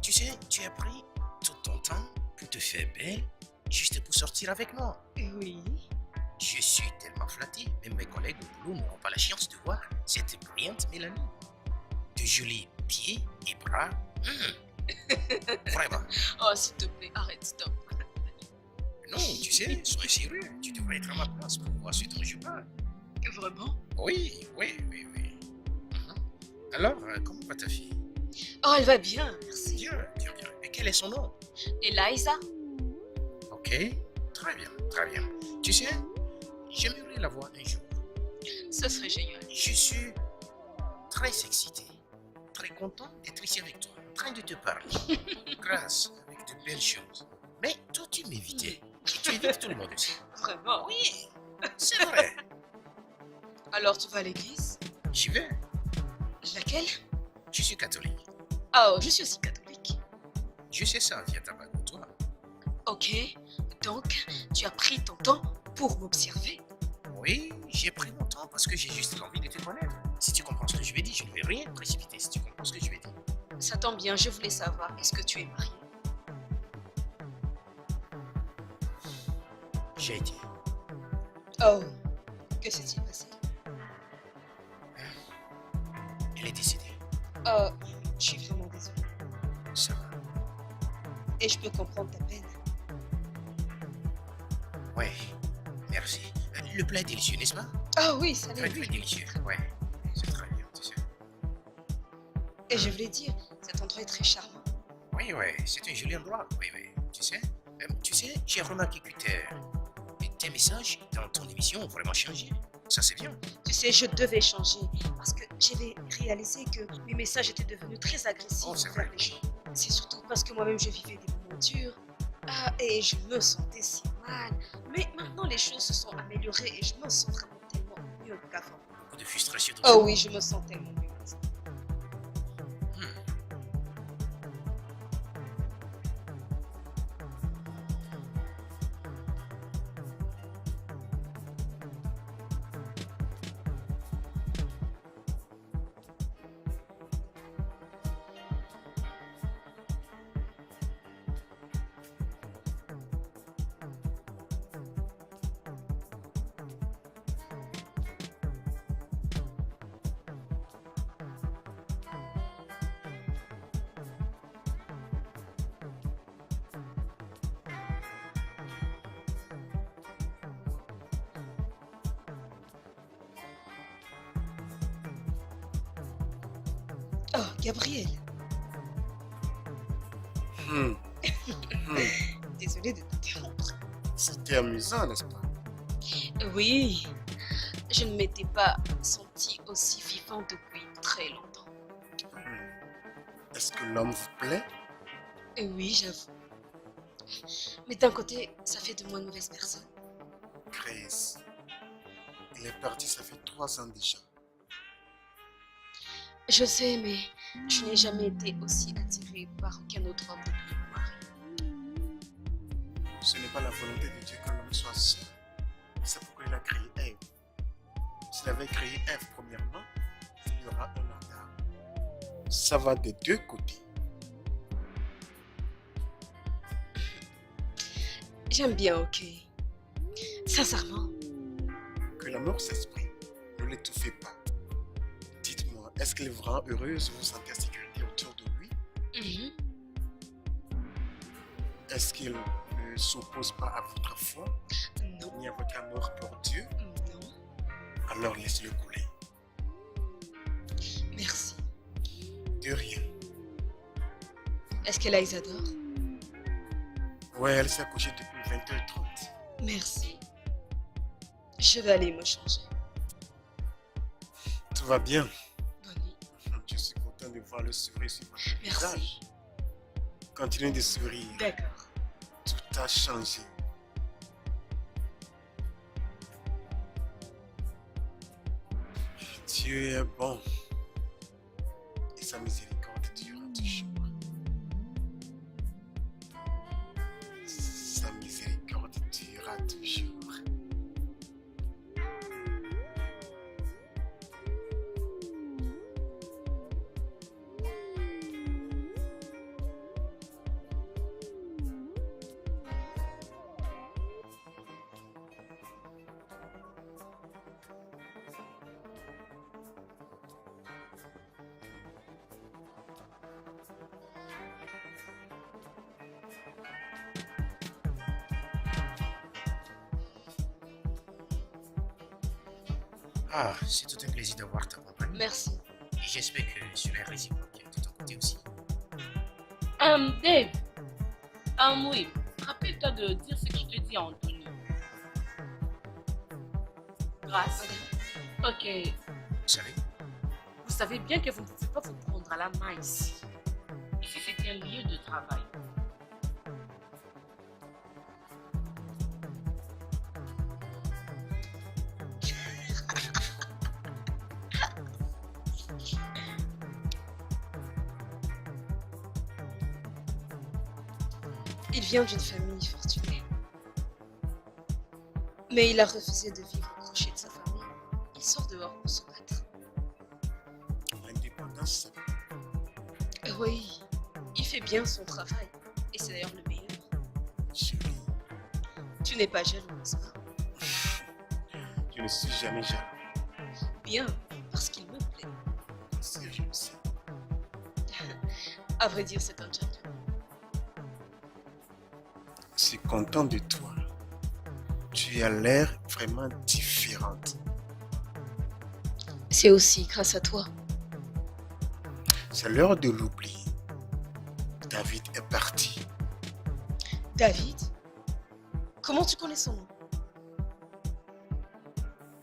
Tu sais, tu as pris tout ton temps pour te faire belle, juste pour sortir avec moi. Oui. Je suis tellement flatté, même mes collègues au boulot n'auront pas la chance de voir cette brillante Mélanie. De jolis pieds et bras. Vraiment. Oh, s'il te plaît, arrête, stop. Non, tu sais, sois sérieux. Tu devrais être à ma place pour voir ce dont je parle. Vraiment? Oui. Mhm. Alors, comment va ta fille? Oh, elle va bien, merci. Bien. Et quel est son nom? Eliza? Ok, très bien. Tu sais, j'aimerais la voir un jour. Ce serait génial. Je suis très excité, très content d'être ici avec toi, en train de te parler. Grâce, avec de belles choses. Mais toi, tu m'évitais. Et tu évites tout le monde aussi. Vraiment? Oui, c'est vrai. Alors, tu vas à l'église? J'y vais. Laquelle? Je suis catholique. Oh, je suis aussi catholique. Je sais ça via ta bague, toi. Ok, donc tu as pris ton temps pour m'observer. Oui, j'ai pris mon temps parce que j'ai juste envie de te connaître. Si tu comprends ce que je vais dire, je ne vais rien précipiter si tu comprends ce que je vais dire. Ça tombe bien, je voulais savoir, est-ce que tu es marié? déjà été. Oh, que s'est-il passé? Elle est décédée. Oh, je suis vraiment désolée. Ça va. Et je peux comprendre ta peine. Ouais, merci. Le plat est délicieux, n'est-ce pas? Ah oui, ça Très l'est, très oui. délicieux. Ouais, c'est très bien, tu sais. Et je voulais dire, cet endroit est très charmant. Oui, ouais, c'est un joli endroit. Oui, oui. Tu sais, j'ai remarqué que tes messages dans ton émission ont vraiment changé. Ça, c'est bien. Tu sais, je devais changer parce que j'avais réalisé que mes messages étaient devenus très agressifs Oh, c'est envers vrai. les gens. C'est surtout parce que moi-même, je vivais des moments durs. Ah, et je me sentais si mal. Mais maintenant, les choses se sont améliorées et je me sens vraiment tellement mieux qu'avant. Beaucoup de frustration. tout Oh ça. oui, je me sens tellement mieux maintenant. Oh, Gabriel, Hmm. désolée de t'interrompre. C'était amusant, n'est-ce pas? Oui, je ne m'étais pas sentie aussi vivante depuis très longtemps. Est-ce que l'homme vous plaît? Et oui, j'avoue. Mais d'un côté, ça fait de moi une mauvaise personne. Chris, il est parti, ça fait 3 ans déjà. Je sais, mais je n'ai jamais été aussi attirée par aucun autre homme depuis mon mari. Ce n'est pas la volonté de Dieu que l'homme soit seul. C'est pourquoi il a créé Ève. S'il avait créé Ève premièrement, il y aura un Adam. Ça va des deux côtés. J'aime bien, ok. Sincèrement. Que l'amour s'exprime, ne l'étouffez pas. Dites-moi, est-ce qu'il vous rend heureuse, vous sentez en sécurité autour de lui? Mhm. Est-ce qu'il ne s'oppose pas à votre foi, Non, ni à votre amour pour Dieu? non, Alors laissez-le couler. merci. De rien. Est-ce que là, ils adorent? Ouais, elle s'est couchée depuis 20h30. Merci. Je vais aller me changer. Tout va bien. Bonne nuit. Je suis content de voir le sourire sur votre Merci. visage. Continuez de sourire. D'accord. Tout a changé. Dieu est bon. Et sa miséricorde durera toujours. Sa miséricorde durera toujours. Ah, c'est tout un plaisir d'avoir ta compagnie. Merci. Et j'espère que cela est réciproque de ton côté aussi. Dave. Oui. Rappelle-toi de dire ce que je te dis à Anthony. Grâce. Ok. Vous savez, Vous savez bien que vous ne pouvez pas vous prendre à la main ici. Ici, c'est un lieu de travail. Il vient d'une famille fortunée. Mais il a refusé de vivre au crochet de sa famille. Il sort dehors pour se battre. L'indépendance, c'est Oui, il fait bien son travail. Et c'est d'ailleurs le meilleur. chérie. Tu n'es pas jaloux, n'est-ce pas? Je ne suis jamais jaloux. Bien, parce qu'il me plaît. Si, je le sais. À vrai dire, c'est un gentleman. Je suis content de toi. Tu as l'air vraiment différente. C'est aussi grâce à toi. C'est l'heure de l'oublier. David est parti. David? Comment tu connais son nom?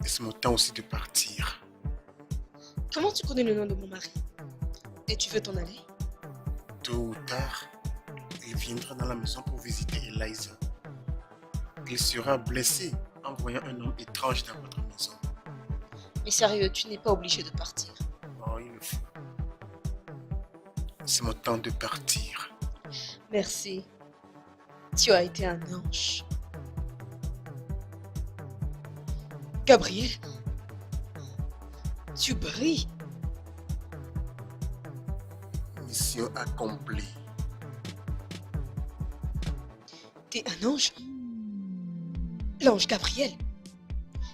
Laisse-moi le temps aussi de partir. Comment tu connais le nom de mon mari? Et tu veux t'en aller? Tôt ou tard, il viendra dans la maison pour visiter Eliza. Il sera blessé en voyant un homme étrange dans votre maison. Mais sérieux, tu n'es pas obligé de partir. Oh, il le faut. C'est mon temps de partir. Merci. Tu as été un ange. Gabriel, tu brilles. Mission accomplie. T'es un ange? L'ange Gabriel?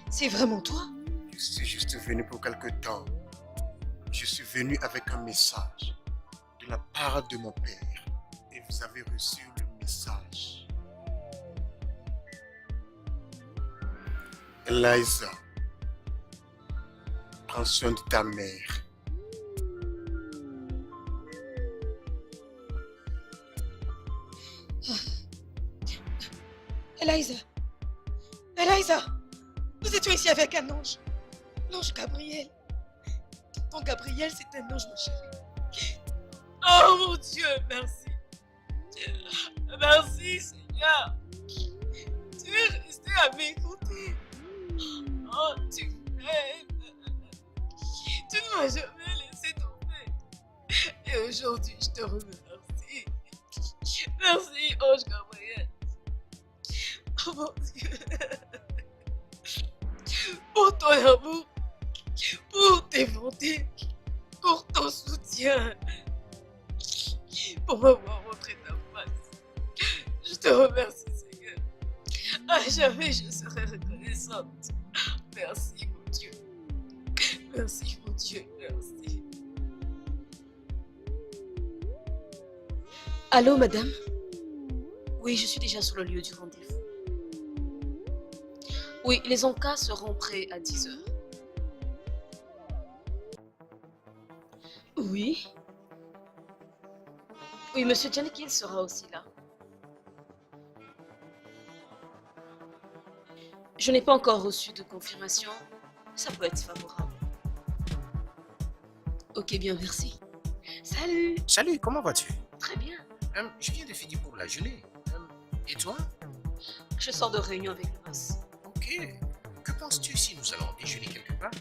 C'est vraiment toi? Je suis juste venu pour quelque temps. Je suis venu avec un message de la part de mon père. Et vous avez reçu le message. Eliza, prends soin de ta mère. Eliza! Eliza! Nous étions ici avec un ange. L'ange Gabriel. Ton Gabriel, c'est un ange, ma chérie. Oh mon Dieu, merci. Merci, Seigneur. Tu es resté à mes côtés. Oh, tu m'aimes. Tu ne m'as jamais laissé tomber. Et aujourd'hui, je te remercie. Merci, ange Gabriel. Oh mon Dieu. Pour ton amour, pour tes bontés, pour ton soutien, pour m'avoir montré ta face. Je te remercie, Seigneur. À jamais, je serai reconnaissante. Merci, mon Dieu. Merci, mon Dieu. Merci. Allô, madame? Oui, je suis déjà sur le lieu du rendez-vous. Oui, les encas seront prêts à 10 heures. Oui. Oui, monsieur Janikil sera aussi là. Je n'ai pas encore reçu de confirmation. Ça peut être favorable. Ok, bien, merci. Salut. Salut, comment vas-tu? Très bien. Je viens de finir pour la journée. Et toi? Je sors de réunion avec le boss. Ok. Que penses-tu si nous allons déjeuner quelque part?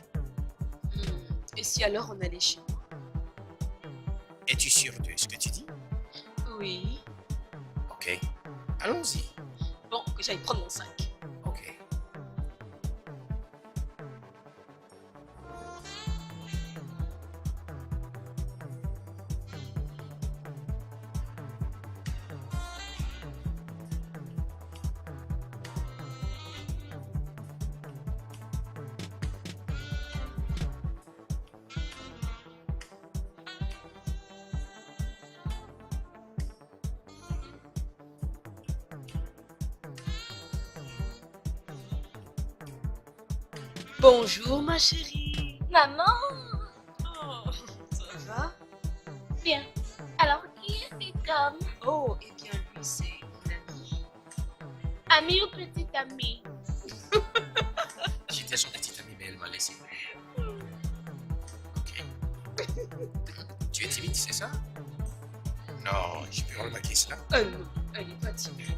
Et si alors on allait chez moi? Es-tu sûr de ce que tu dis? Oui. Ok. Allons-y. Bon, que j'aille prendre mon sac. Ok. Bonjour, ma chérie. Maman, Oh, ça va? bien. Alors, qui est cet homme? Oh, eh bien, lui, c'est mon ami. Ami ou petit ami? J'étais son petit ami, mais elle m'a laissé. Ok. Tu es timide, c'est ça? Non, je peux remarquer cela. Non, elle n'est pas timide.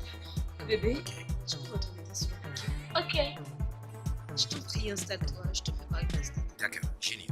Bébé, Ok. je prends ton attention. Ok. Je t'en prie, installe-toi. Je te prépare une installation. D'accord, génial.